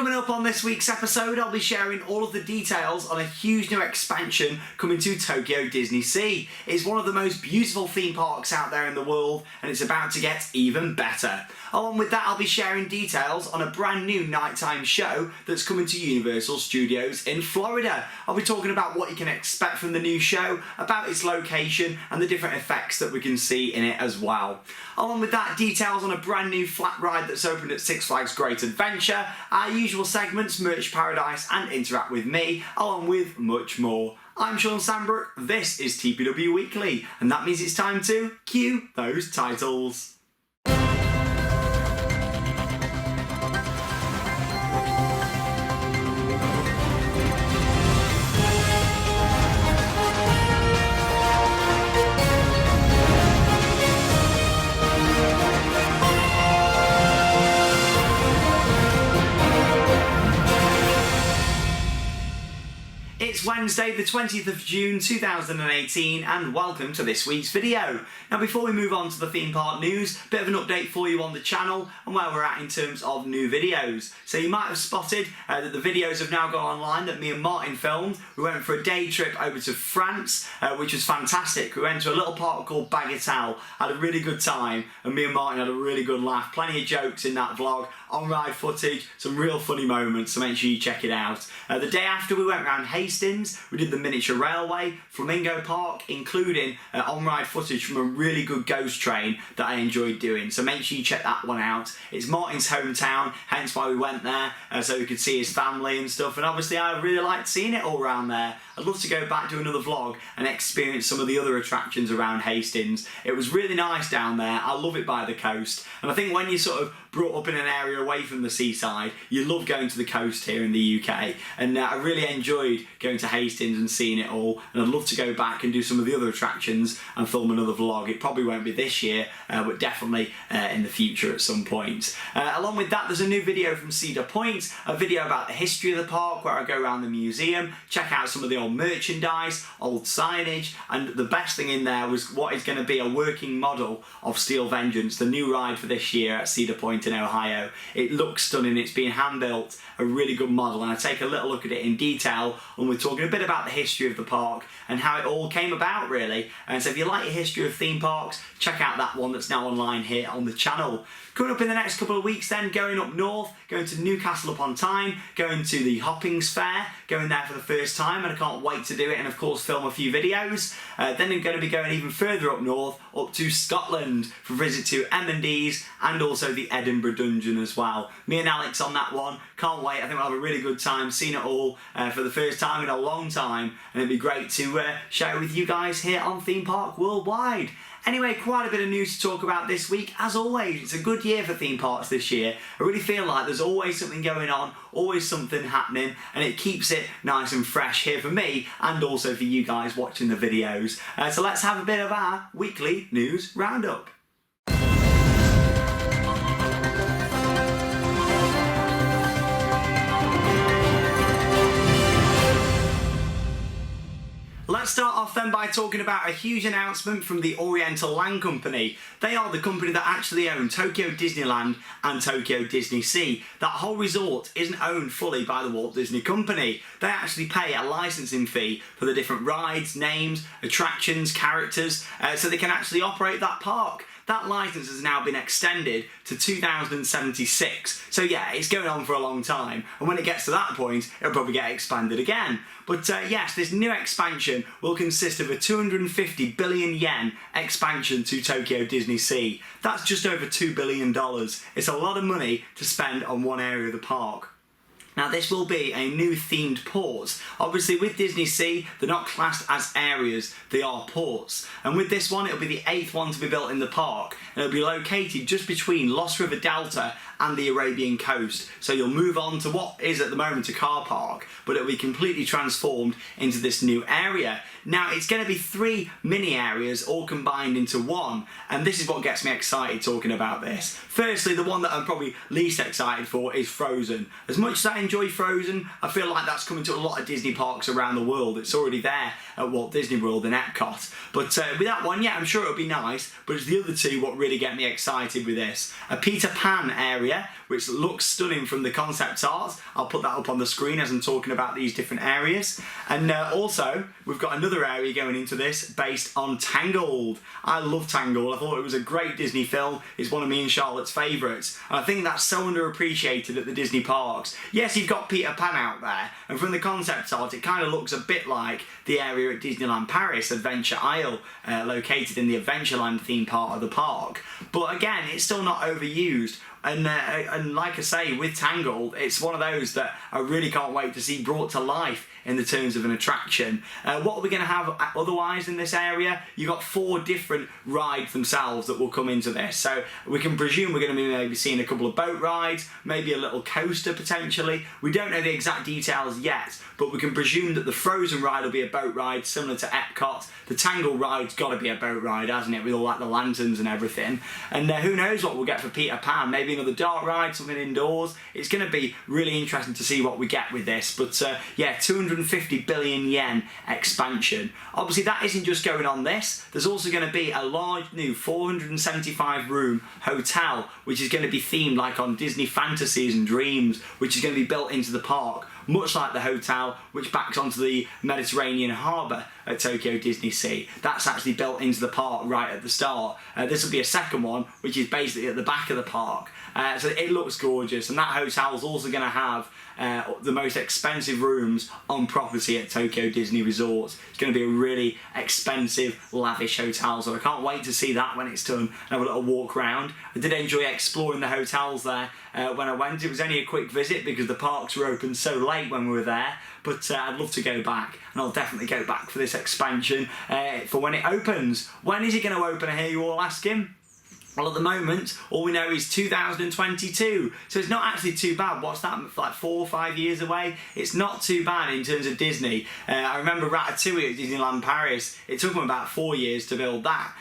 Coming up on this week's episode, I'll be sharing all of the details on a huge new expansion coming to Tokyo DisneySea. It's one of the most beautiful theme parks out there in the world, and it's about to get even better. Along with that, I'll be sharing details on a brand new nighttime show that's coming to Universal Studios in Florida. I'll be talking about what you can expect from the new show, about its location, and the different effects that we can see in it as well. Along with that, details on a brand new flat ride that's opened at Six Flags Great Adventure, our usual segments, Merch Paradise and Interact With Me, along with much more. I'm Sean Sandbrook, this is TPW Weekly, and that means it's time to cue those titles. It's Wednesday the 20th of June 2018 and welcome to this week's video. Now before we move on to the theme park news, a bit of an update for you on the channel and where we're at in terms of new videos. So you might have spotted that the videos have now gone online that me and Martin filmed. We went for a day trip over to France, which was fantastic. We went to a little park called Bagatelle, had a really good time, and me and Martin had a really good laugh. Plenty of jokes in that vlog, on-ride footage, some real funny moments, so make sure you check it out. The day after we went around Hastings, we did the miniature railway, Flamingo Park, including on-ride footage from a really good ghost train that I enjoyed doing, so make sure you check that one out. It's Martin's hometown, hence why we went there, so we could see his family and stuff, and obviously I really liked seeing it all around there. I'd love to go back to another vlog and experience some of the other attractions around Hastings. It was really nice down there, I love it by the coast, and I think when you sort of brought up in an area away from the seaside, you love going to the coast here in the UK, and I really enjoyed going to Hastings and seeing it all, and I'd love to go back and do some of the other attractions and film another vlog. It probably won't be this year, but definitely in the future at some point. Along with that, there's a new video from Cedar Point, a video about the history of the park where I go around the museum, check out some of the old merchandise, old signage, and the best thing in there was what is going to be a working model of Steel Vengeance, the new ride for this year at Cedar Point in Ohio. It looks stunning, it's been hand built, a really good model, and I take a little look at it in detail, and we're talking a bit about the history of the park and how it all came about really. And so if you like your history of theme parks, check out that one that's now online here on the channel. Coming up in the next couple of weeks then, going up north, going to Newcastle upon Tyne, going to the Hoppings Fair, going there for the first time, and I can't wait to do it and of course film a few videos. Then I'm going to be going even further up north, up to Scotland for a visit to M&D's and also the Edinburgh Dungeon as well. Me and Alex on that one, can't wait. I think we'll have a really good time seeing it all for the first time in a long time, and it'd be great to share it with you guys here on Theme Park Worldwide. Anyway, quite a bit of news to talk about this week. As always, it's a good year for theme parks this year. I really feel like there's always something going on, always something happening, and it keeps it nice and fresh here for me and also for you guys watching the videos. So let's have a bit of our weekly news roundup. Let's start off then by talking about a huge announcement from the Oriental Land Company. They are the company that actually own Tokyo Disneyland and Tokyo DisneySea. That whole resort isn't owned fully by the Walt Disney Company. They actually pay a licensing fee for the different rides, names, attractions, characters, so they can actually operate that park. That license has now been extended to 2076. So yeah, it's going on for a long time. And when it gets to that point, it'll probably get expanded again. But yes, this new expansion will consist of a 250 billion yen expansion to Tokyo DisneySea. That's just over $2 billion. It's a lot of money to spend on one area of the park. Now this will be a new themed port. Obviously with DisneySea, they're not classed as areas, they are ports. And with this one, it'll be the 8th one to be built in the park. And it'll be located just between Lost River Delta and the Arabian coast. So you'll move on to what is at the moment a car park, but it'll be completely transformed into this new area. Now it's going to be 3 mini areas all combined into one, and this is what gets me excited talking about this. Firstly, the one that I'm probably least excited for is Frozen. As much as I enjoy Frozen, I feel like that's coming to a lot of Disney parks around the world. It's already there at Walt Disney World and Epcot. But with that one, yeah, I'm sure it'll be nice, but it's the other two what really get me excited with this. A Peter Pan area area, which looks stunning from the concept art. I'll put that up on the screen as I'm talking about these different areas. And also, we've got another area going into this based on Tangled. I love Tangled. I thought it was a great Disney film. It's one of me and Charlotte's favourites. And I think that's so underappreciated at the Disney parks. Yes, you've got Peter Pan out there, and from the concept art, it kind of looks a bit like the area at Disneyland Paris, Adventure Isle, located in the Adventureland theme part of the park. But again, it's still not overused. And like I say, with Tangled, it's one of those that I really can't wait to see brought to life in the terms of an attraction. What are we going to have otherwise in this area? You've got 4 different rides themselves that will come into this. So we can presume we're going to be maybe seeing a couple of boat rides, maybe a little coaster potentially. We don't know the exact details yet, but we can presume that the Frozen ride will be a boat ride similar to Epcot. The Tangled ride's got to be a boat ride, hasn't it, with all like the lanterns and everything. And who knows what we'll get for Peter Pan. Maybe another dark ride, something indoors. It's going to be really interesting to see what we get with this. But yeah, 250 billion yen expansion. Obviously that isn't just going on this. There's also going to be a large new 475 room hotel, which is going to be themed like on Disney Fantasies and Dreams, which is going to be built into the park, much like the hotel which backs onto the Mediterranean harbour at Tokyo DisneySea. That's actually built into the park right at the start. This will be a second one, which is basically at the back of the park. So it looks gorgeous, and that hotel is also going to have the most expensive rooms on property at Tokyo Disney Resort. It's going to be a really expensive, lavish hotel, so I can't wait to see that when it's done and have a little walk around. I did enjoy exploring the hotels there when I went. It was only a quick visit because the parks were open so late when we were there, but I'd love to go back, and I'll definitely go back for this expansion for when it opens. When is it going to open, I hear you all asking? Well, at the moment, all we know is 2022, so it's not actually too bad. What's that, like 4 or 5 years away? It's not too bad in terms of Disney. I remember Ratatouille at Disneyland Paris, it took them about 4 years to build that.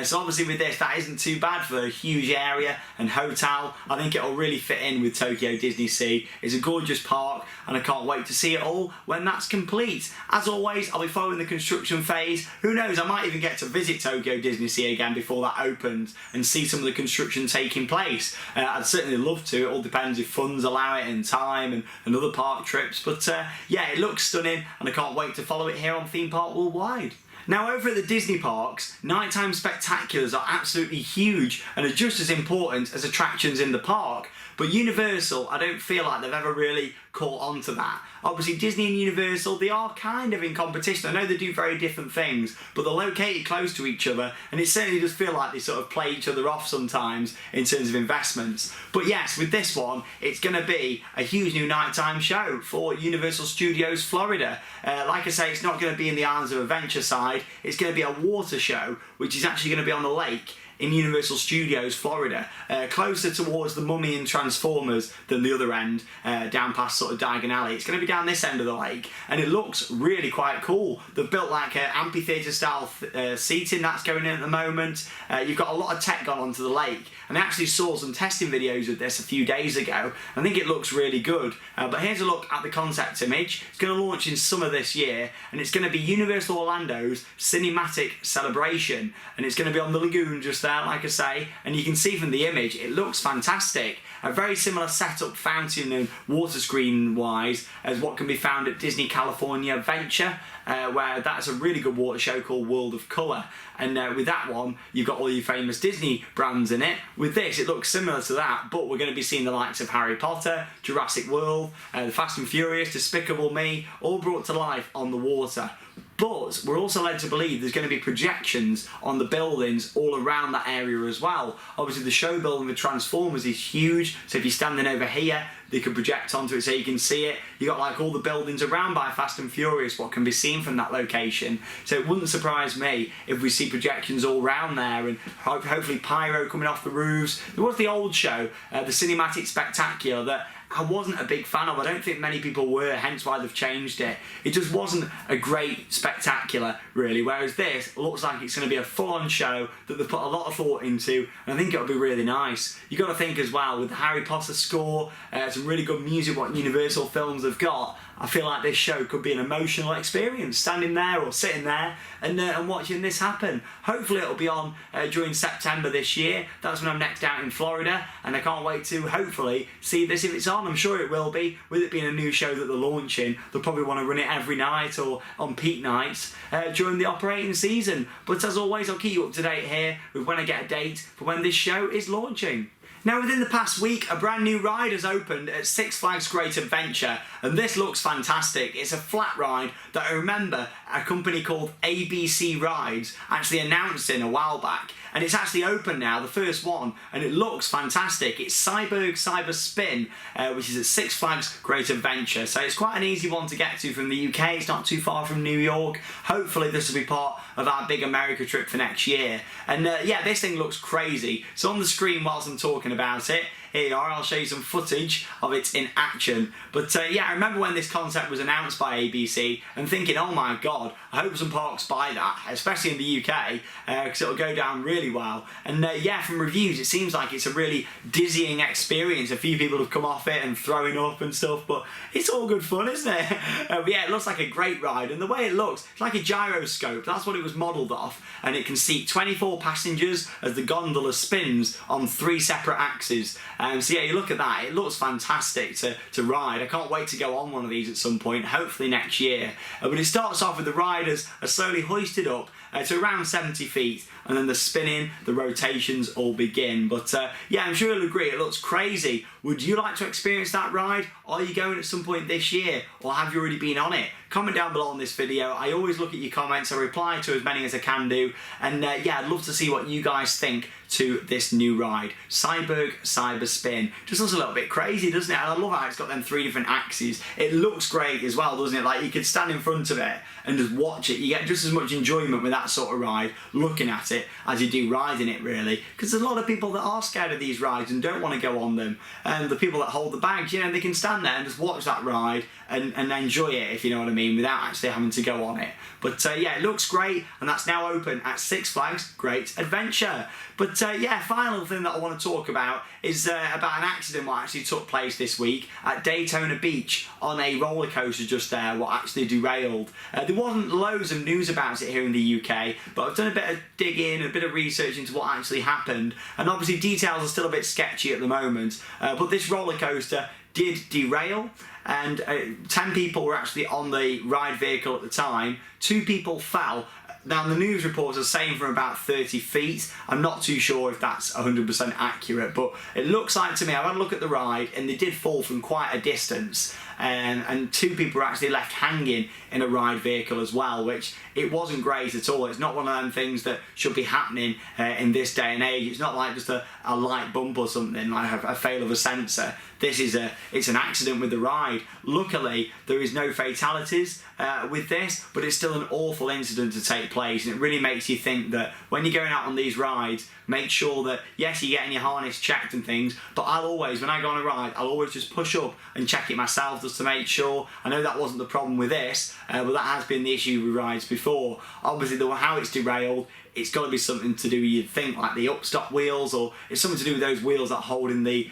So obviously with this, that isn't too bad for a huge area and hotel. I think it'll really fit in with Tokyo DisneySea. It's a gorgeous park, and I can't wait to see it all when that's complete. As always, I'll be following the construction phase. Who knows, I might even get to visit Tokyo DisneySea again before that opens and see some of the construction taking place. I'd certainly love to. It all depends if funds allow it and time and other park trips. But yeah, it looks stunning, and I can't wait to follow it here on Theme Park Worldwide. Now, over at the Disney parks, nighttime spectaculars are absolutely huge and are just as important as attractions in the park. But Universal, I don't feel like they've ever really caught on to that. Obviously, Disney and Universal, they are kind of in competition. I know they do very different things, but they're located close to each other, and it certainly does feel like they sort of play each other off sometimes in terms of investments. But yes, with this one, it's going to be a huge new nighttime show for Universal Studios Florida. Like I say, it's not going to be in the Islands of Adventure side. It's going to be a water show, which is actually going to be on the lake in Universal Studios Florida, closer towards the Mummy and Transformers than the other end, down past sort of Diagon Alley. It's going to be down this end of the lake, and it looks really quite cool. They've built like an amphitheatre style seating that's going in at the moment. You've got a lot of tech gone onto the lake, and I actually saw some testing videos of this a few days ago. I think it looks really good, but here's a look at the concept image. It's going to launch in summer this year, and it's going to be Universal Orlando's cinematic celebration, and it's going to be on the lagoon just there, like I say, and you can see from the image it looks fantastic. A very similar setup, fountain and water screen wise, as what can be found at Disney California Adventure, where that's a really good water show called World of Colour. And with that one, you've got all your famous Disney brands in it. With this, it looks similar to that, but we're going to be seeing the likes of Harry Potter, Jurassic World, the Fast and Furious, Despicable Me, all brought to life on the water. But we're also led to believe there's going to be projections on the buildings all around that area as well. Obviously, the show building with Transformers is huge, so if you're standing over here, they can project onto it so you can see it. You got like all the buildings around by Fast and Furious, what can be seen from that location. So it wouldn't surprise me if we see projections all around there, and hopefully pyro coming off the roofs. There was the old show, the Cinematic Spectacular, that I wasn't a big fan of. I don't think many people were, hence why they've changed it. It just wasn't a great spectacular, really, whereas this looks like it's going to be a full-on show that they've put a lot of thought into, and I think it'll be really nice. You've got to think as well, with the Harry Potter score, some really good music, what Universal Films have got, I feel like this show could be an emotional experience, standing there or sitting there and watching this happen. Hopefully it'll be on during September this year. That's when I'm next out in Florida, and I can't wait to hopefully see this if it's on. I'm sure it will be. With it being a new show that they're launching, they'll probably want to run it every night or on peak nights during the operating season. But as always, I'll keep you up to date here with when I get a date for when this show is launching. Now, within the past week, a brand new ride has opened at Six Flags Great Adventure, and this looks fantastic. It's a flat ride that I remember a company called ABC Rides actually announcing a while back, and it's actually open now, the first one, and it looks fantastic. It's Cyborg Cyber Spin, which is at Six Flags Great Adventure, so it's quite an easy one to get to from the UK. It's not too far from New York. Hopefully this will be part of our big America trip for next year. And yeah, this thing looks crazy. So on the screen whilst I'm talking about it, here you are, I'll show you some footage of it in action. But yeah, I remember when this concept was announced by ABC and thinking, oh my god, I hope some parks buy that, especially in the UK, because it'll go down really well. And yeah, from reviews, it seems like it's a really dizzying experience. A few people have come off it and throwing up and stuff, but it's all good fun, isn't it? But yeah, it looks like a great ride, and the way it looks, it's like a gyroscope. That's what it was modelled off, and it can seat 24 passengers as the gondola spins on 3 separate axes. So yeah, you look at that, it looks fantastic to ride. I can't wait to go on one of these at some point, hopefully next year. But it starts off with the riders are slowly hoisted up to around 70 feet, and then the spinning, the rotations all begin. But yeah, I'm sure you'll agree, it looks crazy. Would you like to experience that ride? Are you going at some point this year, or have you already been on it? Comment down below on this video. I always look at your comments, I reply to as many as I can do, and yeah, I'd love to see what you guys think to this new ride, Cyborg Cyber Spin. Just looks a little bit crazy, doesn't it? And I love how it's got them 3 different axes. It looks great as well, doesn't it? Like, you could stand in front of it and just watch it. You get just as much enjoyment with that sort of ride, looking at it, as you do riding it, really. Because there's a lot of people that are scared of these rides and don't want to go on them. And the people that hold the bags, you know, they can stand there and just watch that ride and enjoy it, if you know what I mean, without actually having to go on it. But yeah, it looks great, and that's now open at Six Flags Great Adventure. But yeah, final thing that I want to talk about is about an accident what actually took place this week at Daytona Beach on a roller coaster just there, what actually derailed. There wasn't loads of news about it here in the UK, but I've done a bit of digging, a bit of research into what actually happened, and obviously details are still a bit sketchy at the moment, but this roller coaster did derail, and 10 people were actually on the ride vehicle at the time. 2 people fell. Now, the news reports are saying from about 30 feet. I'm not too sure if that's 100% accurate, but it looks like to me, I've had a look at the ride, and they did fall from quite a distance. And 2 people were actually left hanging in a ride vehicle as well, which it wasn't great at all. It's not one of them things that should be happening in this day and age. It's not like just a light bump or something, like a fail of a sensor. It's an accident with the ride. Luckily, there is no fatalities with this, but it's still an awful incident to take place, and it really makes you think that when you're going out on these rides, make sure that, yes, you're getting your harness checked and things, but I'll always, when I go on a ride, I'll always just push up and check it myself just to make sure. I know that wasn't the problem with this, but that has been the issue with rides before. Obviously, how it's derailed, it's got to be something to do, you'd think, like the upstop wheels, or it's something to do with those wheels that are holding the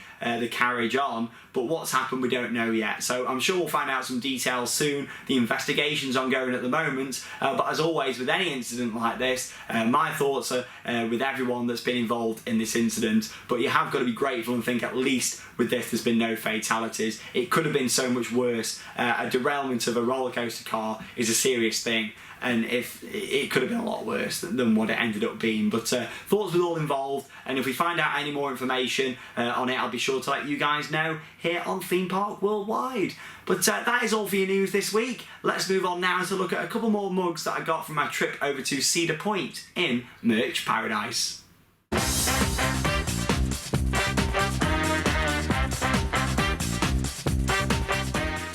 carriage on. But what's happened, we don't know yet. So I'm sure we'll find out some details soon. The investigation's ongoing at the moment. But as always, with any incident like this, my thoughts are with everyone that's been involved in this incident. But you have got to be grateful and think, at least with this, there's been no fatalities. It could have been so much worse. A derailment of a roller coaster car is a serious thing, and if it could have been a lot worse than what it ended up being. But thoughts with all involved, and if we find out any more information on it, I'll be sure to let you guys know here on Theme Park Worldwide. But that is all for your news this week. Let's move on now to look at a couple more mugs that I got from my trip over to Cedar Point in Merch Paradise.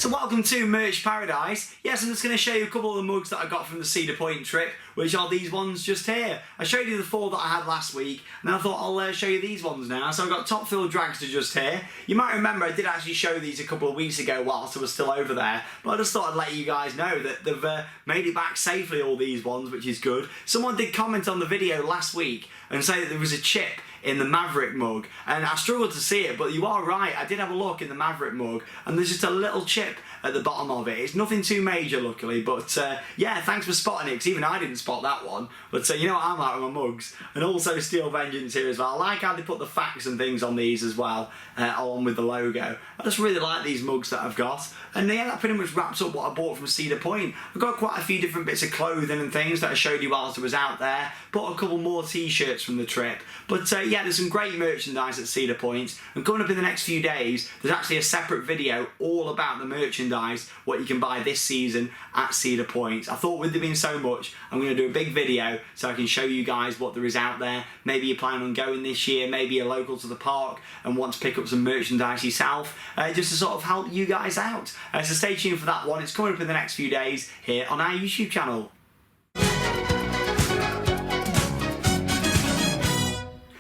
So welcome to Merch Paradise. Yes, I'm just going to show you a couple of the mugs that I got from the Cedar Point trip, which are these ones just here. I showed you the 4 that I had last week, and I thought I'll show you these ones now. So I've got Top Fill Dragster just here. You might remember I did actually show these a couple of weeks ago whilst I was still over there, but I just thought I'd let you guys know that they've made it back safely, all these ones, which is good. Someone did comment on the video last week and say that there was a chip in the Maverick mug, and I struggled to see it, but you are right, I did have a look in the Maverick mug and there's just a little chip at the bottom of it. It's nothing too major, luckily, but yeah, thanks for spotting it, because even I didn't spot that one. But you know what I'm like with my mugs. And also Steel Vengeance here as well. I like how they put the facts and things on these as well, along with the logo. I just really like these mugs that I've got. And yeah, that pretty much wraps up what I bought from Cedar Point. I've got quite a few different bits of clothing and things that I showed you whilst I was out there. Bought a couple more t-shirts from the trip. But yeah, there's some great merchandise at Cedar Point. And coming up in the next few days, there's actually a separate video all about the merchandise, what you can buy this season at Cedar Point. I thought with there being so much, I'm going to do a big video so I can show you guys what there is out there. Maybe you plan on going this year, maybe you're local to the park and want to pick up some merchandise yourself, just to sort of help you guys out. So stay tuned for that one. It's coming up in the next few days here on our YouTube channel.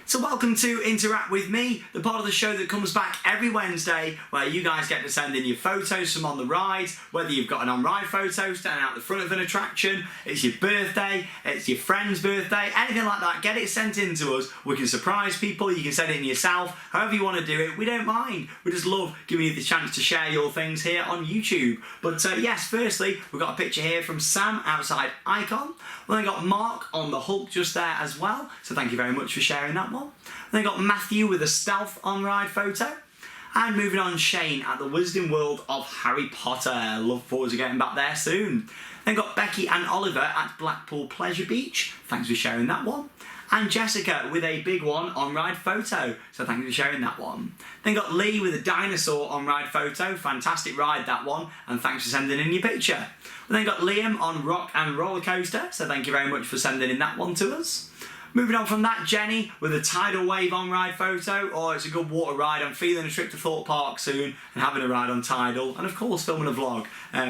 So welcome to Interact With Me, the part of the show that comes back every Wednesday, where you guys get to send in your photos from on the rides, whether you've got an on-ride photo standing out the front of an attraction, it's your birthday, it's your friend's birthday, anything like that, get it sent in to us. We can surprise people, you can send it in yourself, however you want to do it, we don't mind. We just love giving you the chance to share your things here on YouTube. But yes, firstly, we've got a picture here from Sam outside Icon. Then we've got Mark on the Hulk just there as well, so thank you very much for sharing that one. Then got Matthew with a stealth on-ride photo. And moving on, Shane at the Wizarding World of Harry Potter. Look forward to getting back there soon. Then got Becky and Oliver at Blackpool Pleasure Beach. Thanks for sharing that one. And Jessica with a big one on-ride photo. So thank you for sharing that one. Then got Lee with a dinosaur on-ride photo. Fantastic ride, that one. And thanks for sending in your picture. And then got Liam on Rock and Roller Coaster. So thank you very much for sending in that one to us. Moving on from that, Jenny with a tidal wave on-ride photo. Oh, it's a good water ride. I'm feeling a trip to Thorpe Park soon and having a ride on Tidal. And of course, filming a vlog.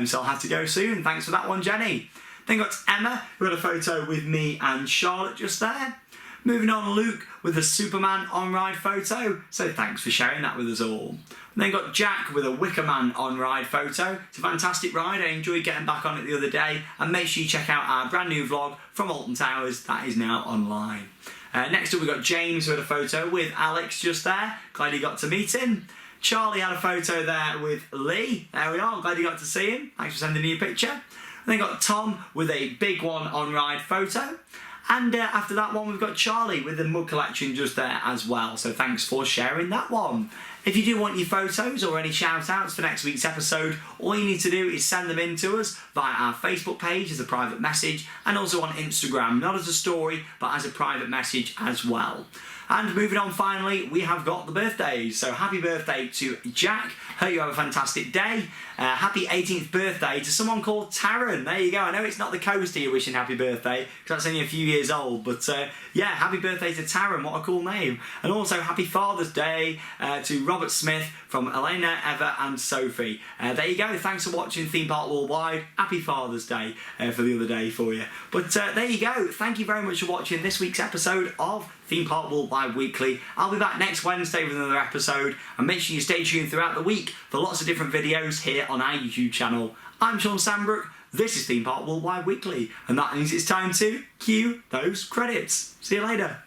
So I'll have to go soon. Thanks for that one, Jenny. Then got Emma, who had a photo with me and Charlotte just there. Moving on, Luke with a Superman on-ride photo. So thanks for sharing that with us all. And then got Jack with a Wicker Man on-ride photo. It's a fantastic ride. I enjoyed getting back on it the other day. And make sure you check out our brand new vlog from Alton Towers. That is now online. Next up, we've got James who had a photo with Alex just there. Glad you got to meet him. Charlie had a photo there with Lee. There we are. Glad you got to see him. Thanks for sending in your picture. And then got Tom with a big one on-ride photo. And after that one, we've got Charlie with the mug collection just there as well. So thanks for sharing that one. If you do want your photos or any shout outs for next week's episode, all you need to do is send them in to us via our Facebook page as a private message, and also on Instagram, not as a story, but as a private message as well. And moving on, finally, we have got the birthdays. So happy birthday to Jack. Hope you have a fantastic day. Happy 18th birthday to someone called Taryn. There you go. I know it's not the coaster you're wishing happy birthday, because that's only a few years old. But yeah, happy birthday to Taryn. What a cool name. And also happy Father's Day to Robert Smith from Elena, Eva and Sophie. There you go. Thanks for watching Theme Park Worldwide. Happy Father's Day for the other day for you. But there you go. Thank you very much for watching this week's episode of Theme Park Worldwide Weekly. I'll be back next Wednesday with another episode, and make sure you stay tuned throughout the week for lots of different videos here on our YouTube channel. I'm Sean Sandbrook, this is Theme Park Worldwide Weekly, and that means it's time to cue those credits. See you later.